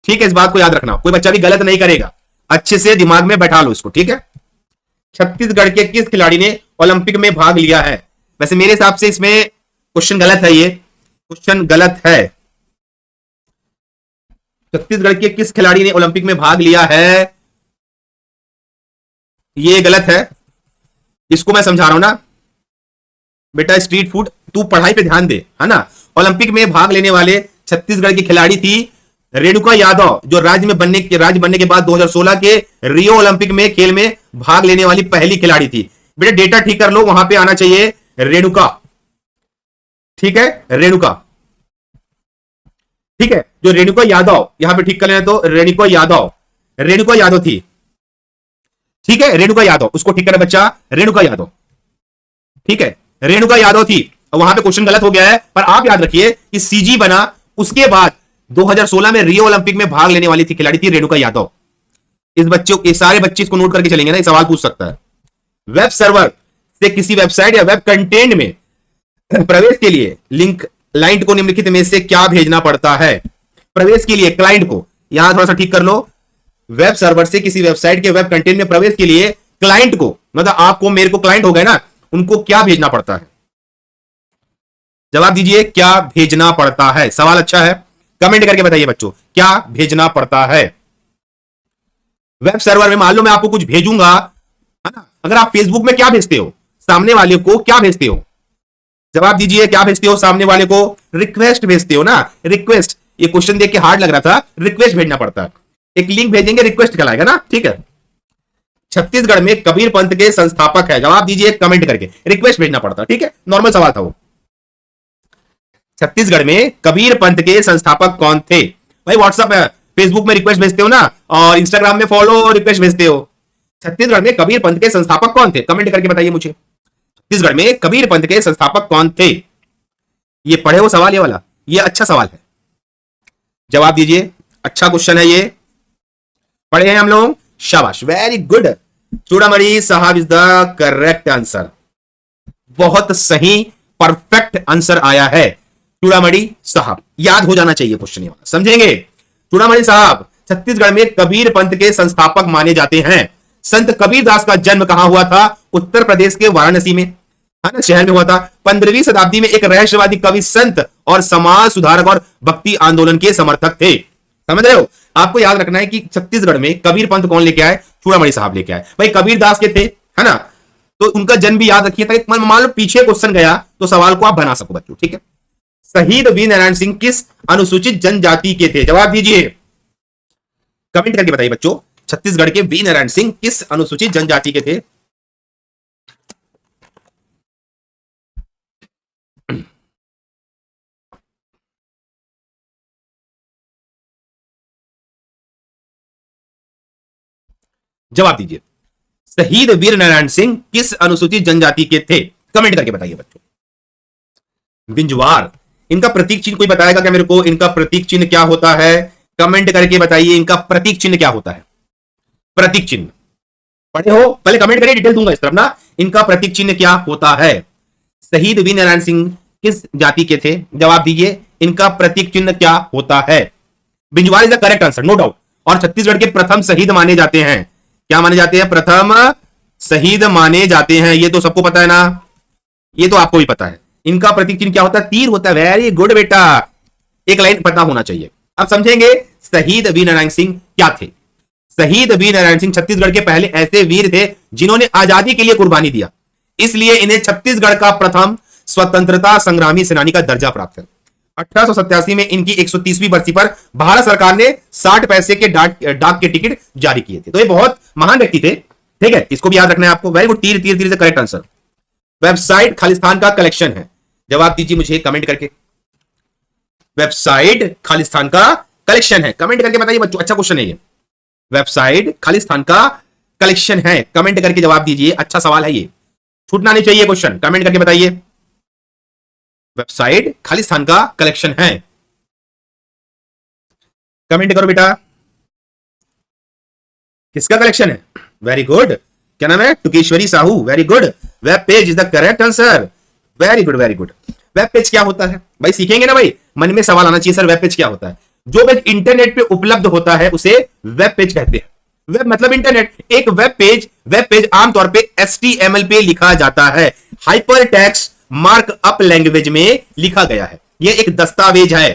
ठीक है। इस बात को याद रखना, कोई बच्चा भी गलत नहीं करेगा, अच्छे से दिमाग में बैठा लो इसको, ठीक है। छत्तीसगढ़ के किस खिलाड़ी ने ओलंपिक में भाग लिया है? वैसे मेरे हिसाब से इसमें क्वेश्चन गलत है, ये क्वेश्चन गलत है। छत्तीसगढ़ के किस खिलाड़ी ने ओलंपिक में भाग लिया है, ये गलत है। इसको मैं समझा रहा हूं ना बेटा, स्ट्रीट फूड, तू पढ़ाई पे ध्यान दे, है ना। ओलंपिक में भाग लेने वाले छत्तीसगढ़ की खिलाड़ी थी रेणुका यादव, जो राज्य बनने के बाद 2016 के रियो ओलंपिक में खेल में भाग लेने वाली पहली खिलाड़ी थी। बेटा डेटा ठीक कर लो, वहां पे आना चाहिए रेणुका, ठीक है, रेणुका, ठीक है। जो रेणुका यादव, यहां पे ठीक कर लेना, तो रेणुका यादव थी, ठीक है, रेणुका यादव, उसको ठीक करना बच्चा, रेणुका यादव, ठीक है, रेणुका यादव थी। वहां पे क्वेश्चन गलत हो गया है, पर आप याद रखिए कि सीजी बना उसके बाद 2016 में रियो ओलंपिक में भाग लेने वाली थी खिलाड़ी थी रेणुका यादव। इस बच्चों के सारे बच्चे इसको नोट करके चलेंगे ना, सवाल पूछ सकता है। वेब सर्वर से किसी वेबसाइट या वेब कंटेंट में प्रवेश के लिए क्लाइंट को निम्नलिखित में से क्या भेजना पड़ता है? प्रवेश के लिए क्लाइंट को, यहां थोड़ा सा ठीक कर लो, वेब सर्वर से किसी वेबसाइट के वेब कंटेंट में प्रवेश के लिए क्लाइंट को, मतलब आपको मेरे को क्लाइंट हो गए ना, उनको क्या भेजना पड़ता है? जवाब दीजिए, क्या भेजना पड़ता है? सवाल अच्छा है, कमेंट करके बताइए बच्चों, क्या भेजना पड़ता है। वेब सर्वर में मान लो मैं आपको कुछ भेजूंगा, है ना, अगर आप फेसबुक में क्या भेजते हो, सामने वाले को क्या भेजते हो, जवाब दीजिए, क्या भेजते हो सामने वाले को, रिक्वेस्ट भेजते हो ना, रिक्वेस्ट। ये क्वेश्चन देख के हार्ड लग रहा था, रिक्वेस्ट भेजना पड़ता है, एक लिंक भेजेंगे, रिक्वेस्ट कहलाएगा ना, ठीक है। छत्तीसगढ़ में कबीर पंथ के संस्थापक है, जवाब दीजिए कमेंट करके, रिक्वेस्ट भेजना पड़ता, ठीक है, नॉर्मल सवाल था वो। छत्तीसगढ़ में कबीर पंथ के संस्थापक कौन थे। भाई व्हाट्सएप में, फेसबुक में रिक्वेस्ट भेजते हो ना, और इंस्टाग्राम में फॉलो रिक्वेस्ट भेजते हो। छत्तीसगढ़ में कबीर पंथ के संस्थापक कौन थे, कमेंट करके बताइए मुझे, छत्तीसगढ़ में कबीर पंथ के संस्थापक कौन थे। ये पढ़े हो सवाल, ये वाला, ये अच्छा सवाल है, जवाब दीजिए, अच्छा क्वेश्चन है ये, पढ़े हैं हम लोग, शाबाश, वेरी गुड। चूड़ामणि साहब इज द करेक्ट आंसर, बहुत सही, परफेक्ट आंसर आया है, चूड़ामणि साहब, याद हो जाना चाहिए क्वेश्चन ये वाला, समझेंगे। चूड़ामणि साहब छत्तीसगढ़ में कबीर पंथ के संस्थापक माने जाते हैं। संत कबीरदास का जन्म कहां हुआ था, उत्तर प्रदेश के वाराणसी में, है ना, शहर में हुआ था। 15वीं शताब्दी में एक रहस्यवादी कवि, संत और समाज सुधारक और भक्ति आंदोलन के समर्थक थे। समझ रहे हो, आपको याद रखना है कि छत्तीसगढ़ में कबीर पंथ कौन लेके आए, चूड़ामणि साहब लेके आए। भाई कबीरदास के थे, है ना, तो उनका जन्म भी याद रखिए, ताकि मान लो पीछे क्वेश्चन गया तो सवाल को आप बना सको बच्चों, ठीक है। शहीद वीर नारायण सिंह किस अनुसूचित जनजाति के थे, जवाब दीजिए, कमेंट करके बताइए बच्चों, छत्तीसगढ़ के वीर नारायण सिंह किस अनुसूचित जनजाति के थे। जवाब दीजिए, शहीद वीर नारायण सिंह किस अनुसूचित जनजाति के थे, कमेंट करके बताइए बच्चों। बिंजवार, इनका प्रतीक चिन्ह कोई बताएगा क्या मेरे को, इनका प्रतीक चिन्ह क्या होता है, कमेंट करके बताइए, इनका प्रतीक चिन्ह क्या होता है। प्रतीक चिन्ह पढ़े हो, पहले कमेंट करिए, डिटेल दूंगा इस तरफ ना। इनका प्रतीक चिन्ह क्या होता है। शहीद वीर नारायण सिंह किस जाति के थे, जवाब दीजिए, इनका प्रतीक चिन्ह क्या होता है। Binjhwar is the correct answer, no doubt, और छत्तीसगढ़ के प्रथम शहीद माने जाते हैं। क्या माने जाते हैं, प्रथम शहीद माने जाते हैं, ये तो सबको पता है ना, ये तो आपको भी पता है। इनका प्रतीक चिन्ह क्या होता है, तीर होता है, वेरी गुड बेटा, एक लाइन पता होना चाहिए। अब समझेंगे शहीद वीर नारायण सिंह क्या थे। शहीद वीर नारायण सिंह छत्तीसगढ़ के पहले ऐसे वीर थे जिन्होंने आजादी के लिए कुर्बानी दिया, इसलिए इन्हें छत्तीसगढ़ का प्रथम स्वतंत्रता संग्रामी सेनानी का दर्जा प्राप्त है। 1887 में इनकी 130वीं बरसी पर भारत सरकार ने 60 पैसे के डाक के टिकट जारी किए थे। तो ये बहुत महान व्यक्ति थे, ठीक है, इसको भी याद रखना है आपको। वेरी गुड, तीर तीर तीर से करेक्ट आंसर। वेबसाइट खालिस्तान का कलेक्शन है, जवाब दीजिए मुझे कमेंट करके। वेबसाइट खालिस्तान का कलेक्शन है, कमेंट करके बताइए बच्चों, अच्छा क्वेश्चन है ये। वेबसाइट खालिस्तान का कलेक्शन है, कमेंट करके जवाब दीजिए, अच्छा सवाल है ये, छूटना नहीं चाहिए क्वेश्चन, कमेंट करके बताइए। वेबसाइट खालिस्तान का कलेक्शन है, कमेंट करो बेटा, किसका कलेक्शन है। वेरी गुड, क्या नाम है, Tukeshwari Sahu, very good. Web page is the correct answer, very good very good. Web page क्या होता है भाई, सीखेंगे ना भाई, मन में सवाल आना चाहिए, सर वेब पेज क्या होता है। जो पेज इंटरनेट पे उपलब्ध होता है उसे वेब पेज कहते हैं। वेब मतलब इंटरनेट, एक वेब पेज आमतौर पे HTML पे लिखा जाता है, हाइपर टेक्स्ट मार्कअप लैंग्वेज में लिखा गया है, यह एक दस्तावेज है।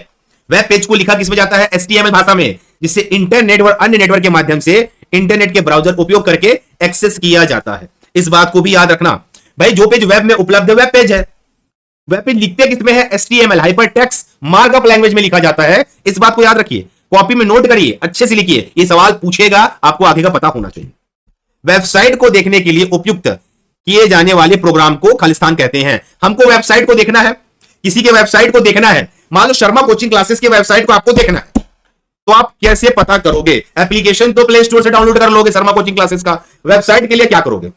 वेब पेज को लिखा किसमें जाता है, HTML भाषा में, जिससे इंटरनेट और अन्य नेटवर्क के माध्यम से इंटरनेट के ब्राउजर उपयोग करके एक्सेस किया जाता है। इस बात को भी याद रखना भाई, जो पेज वेब में उपलब्ध है वेब पेज है। वेब पेज लिखते किसमें है, HTML hyper text markup language में लिखा जाता है, इस बात को याद रखिए, कॉपी में नोट करिए, अच्छे से लिखिए, ये सवाल पूछेगा, आपको आगे का पता होना चाहिए। वेबसाइट को देखने के लिए उपयुक्त किए जाने वाले प्रोग्राम को खालिस्तान कहते हैं। हमको वेबसाइट को देखना है, किसी के वेबसाइट को देखना है, मान लो शर्मा कोचिंग क्लासेस के वेबसाइट को आपको देखना है, तो आप कैसे पता करोगे। एप्लीकेशन तो प्ले स्टोर से डाउनलोड कर लोगे शर्मा कोचिंग क्लासेस का, वेबसाइट के लिए क्या करोगे,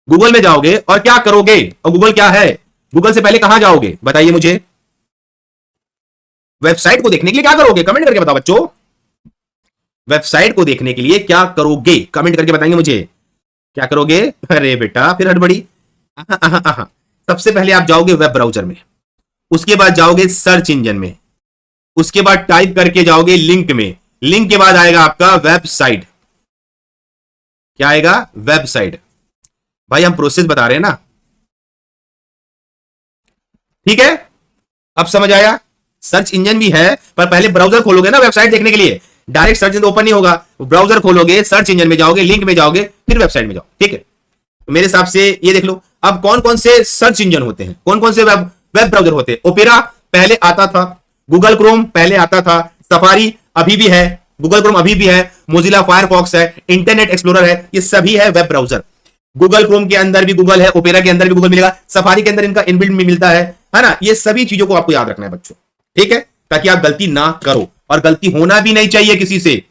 गूगल में जाओगे और क्या करोगे, और गूगल क्या है, गूगल से पहले कहां जाओगे बताइए मुझे। वेबसाइट को देखने के लिए क्या करोगे, कमेंट करके बताओ बच्चों, वेबसाइट को देखने के लिए क्या करोगे, कमेंट करके बताएंगे मुझे, क्या करोगे। अरे बेटा फिर हड़बड़ी, सबसे पहले आप जाओगे वेब ब्राउजर में, उसके बाद जाओगे सर्च इंजन में, उसके बाद टाइप करके जाओगे लिंक में, लिंक के बाद आएगा आपका वेबसाइट। क्या आएगा, वेबसाइट। भाई हम प्रोसेस बता रहे हैं ना, ठीक है, अब समझ आया। सर्च इंजन भी है, पर पहले ब्राउजर खोलोगे ना वेबसाइट देखने के लिए, डायरेक्ट सर्च इंजन ओपन नहीं होगा, ब्राउजर खोलोगे, सर्च इंजन में जाओगे, लिंक में जाओगे, फिर वेबसाइट में जाओ, ठीक है। मेरे हिसाब से ये देख लो। अब कौन कौन से सर्च इंजन होते हैं, कौन कौन से वेब ब्राउजर होते हैं। ओपेरा पहले आता था, गूगल क्रोम पहले आता था, सफारी अभी भी है, गूगल क्रोम अभी भी है, मोजिला फायरफॉक्स है, इंटरनेट एक्सप्लोरर है, ये सभी है वेब ब्राउजर। गूगल क्रोम के अंदर भी गूगल है, ओपेरा के अंदर भी गूगल मिलेगा, सफारी के अंदर इनका इनबिल्ट में मिलता है ना। ये सभी चीजों को आपको याद रखना है बच्चों, ठीक है, ताकि आप गलती ना करो, और गलती होना भी नहीं चाहिए किसी से।